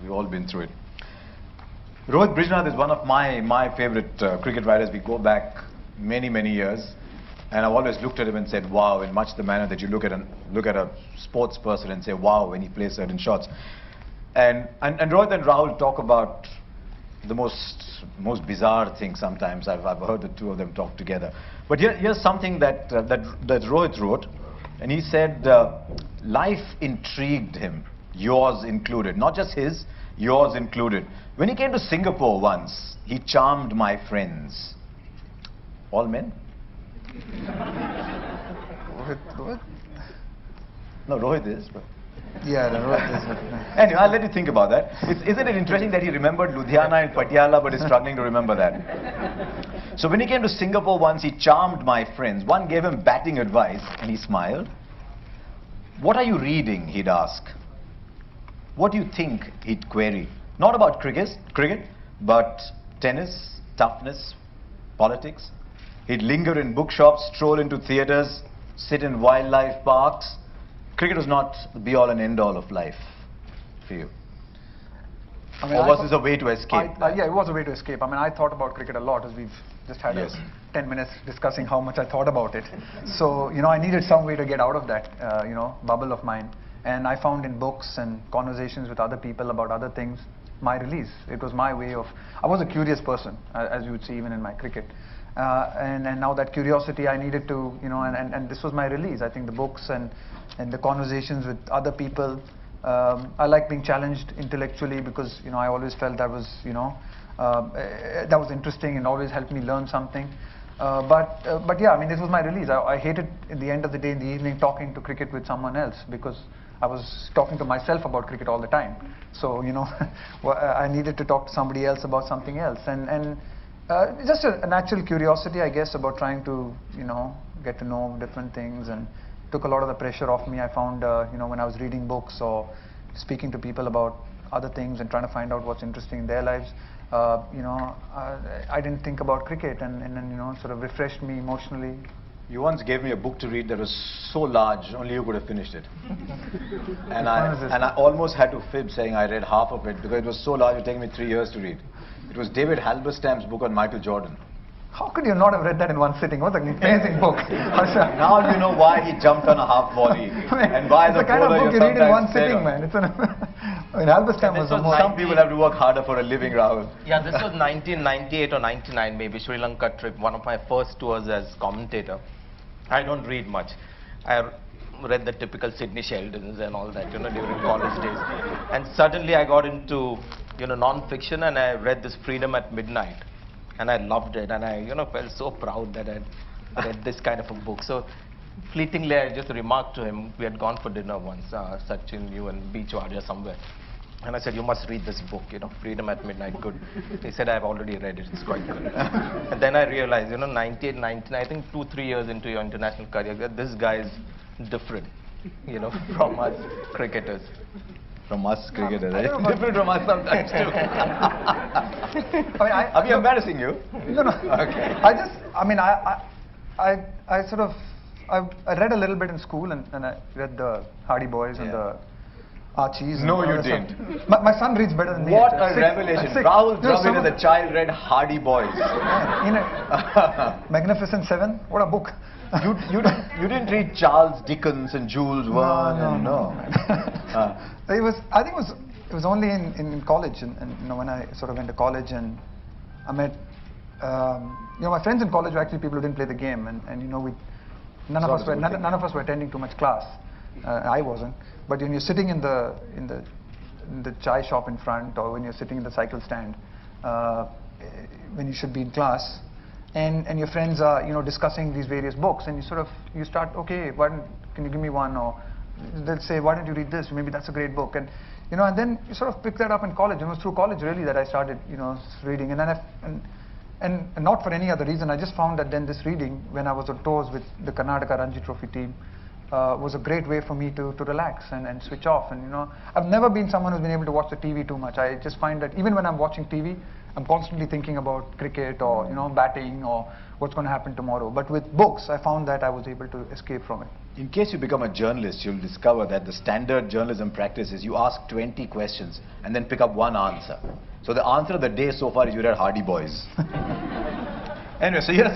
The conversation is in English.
We've all been through it. Rohit Brijnath is one of my favorite cricket writers. We go back many years, and I've always looked at him and said, wow, in much the manner that you look at a sports person and say, wow, when he plays certain shots. And Rohit and Rahul talk about the most bizarre things sometimes. I've heard the two of them talk together. But here's something that Rohit wrote, and he said, life intrigued him, yours included. Not just his, yours included. When he came to Singapore once, he charmed my friends. All men? Rohit? No, Rohit is. But Yeah, Rohit is. anyway, I'll let you think about that. Isn't it interesting that he remembered Ludhiana and Patiala but is struggling to remember that? So when he came to Singapore once, he charmed my friends. One gave him batting advice and he smiled. What are you reading? He'd ask. What do you think? He'd query. Not about cricket, but tennis, toughness, politics. He'd linger in bookshops, stroll into theatres, sit in wildlife parks. Cricket was not the be-all and end-all of life for you. I mean, or was this a way to escape? Yeah, it was a way to escape. I mean, I thought about cricket a lot, as we've just had 10 minutes discussing how much I thought about it. So, I needed some way to get out of that, bubble of mine. And I found in books and conversations with other people about other things, my release. It was my way of, I was a curious person, as you would see even in my cricket. And now that curiosity I needed to, and this was my release. I think the books and the conversations with other people. I like being challenged intellectually because, I always felt that was, that was interesting and always helped me learn something. But yeah, I mean, this was my release. I hated, at the end of the day, in the evening, talking to cricket with someone else because I was talking to myself about cricket all the time. So, I needed to talk to somebody else about something else. And just a natural curiosity, I guess, about trying to, get to know different things, and took a lot of the pressure off me. I found, when I was reading books or speaking to people about other things and trying to find out what's interesting in their lives, I didn't think about cricket, and then, sort of refreshed me emotionally. You once gave me a book to read that was so large, only you could have finished it. and I almost had to fib saying I read half of it because it was so large, it was taking me 3 years to read. It was David Halberstam's book on Michael Jordan. How could you not have read that in one sitting? What an amazing book. Now you know why he jumped on a half volley. And why the kind of book you read in one sitting, man. It's Halberstam was some people have to work harder for a living, Rahul. Yeah, this was 1998 or 99 maybe, Sri Lanka trip, one of my first tours as commentator. I don't read much. I read the typical Sydney Sheldons and all that, during college days. And suddenly I got into, non-fiction, and I read this Freedom at Midnight. And I loved it, and I, felt so proud that I read this kind of a book. So fleetingly, I just remarked to him, we had gone for dinner once, Sachin, you and Beachwadia somewhere. And I said, you must read this book, Freedom at Midnight, good. He said, I've already read it, it's quite good. And then I realized, 98, 99, I think 2-3 years into your international career, that this guy is different, from us cricketers. From us cricketers, Different from us sometimes too. Are we embarrassing you? No. Okay. I read a little bit in school, and I read the Hardy Boys and the Archies. No, you didn't. My son reads better than me. What a revelation. Rahul Dravid as a child read Hardy Boys. Magnificent Seven? What a book. You didn't read Charles Dickens and Jules Verne? No. I think it was only in college, and when I sort of went to college, and I met my friends in college were actually people who didn't play the game, and none of us were attending too much class. I wasn't. But when you're sitting in the chai shop in front, or when you're sitting in the cycle stand, when you should be in class, and your friends are discussing these various books, and you start, okay, can you give me one? Or they'll say, why don't you read this? Maybe that's a great book. And and then you sort of pick that up in college. It was through college really that I started reading, and then and not for any other reason. I just found that then this reading, when I was on tours with the Karnataka Ranji Trophy team, was a great way for me to relax and switch off. And I've never been someone who's been able to watch the TV too much. I just find that even when I'm watching TV, I'm constantly thinking about cricket or batting or what's going to happen tomorrow. But with books, I found that I was able to escape from it. In case you become a journalist, you'll discover that the standard journalism practice is you ask 20 questions and then pick up one answer. So the answer of the day so far is you read Hardy Boys. Anyway, so here's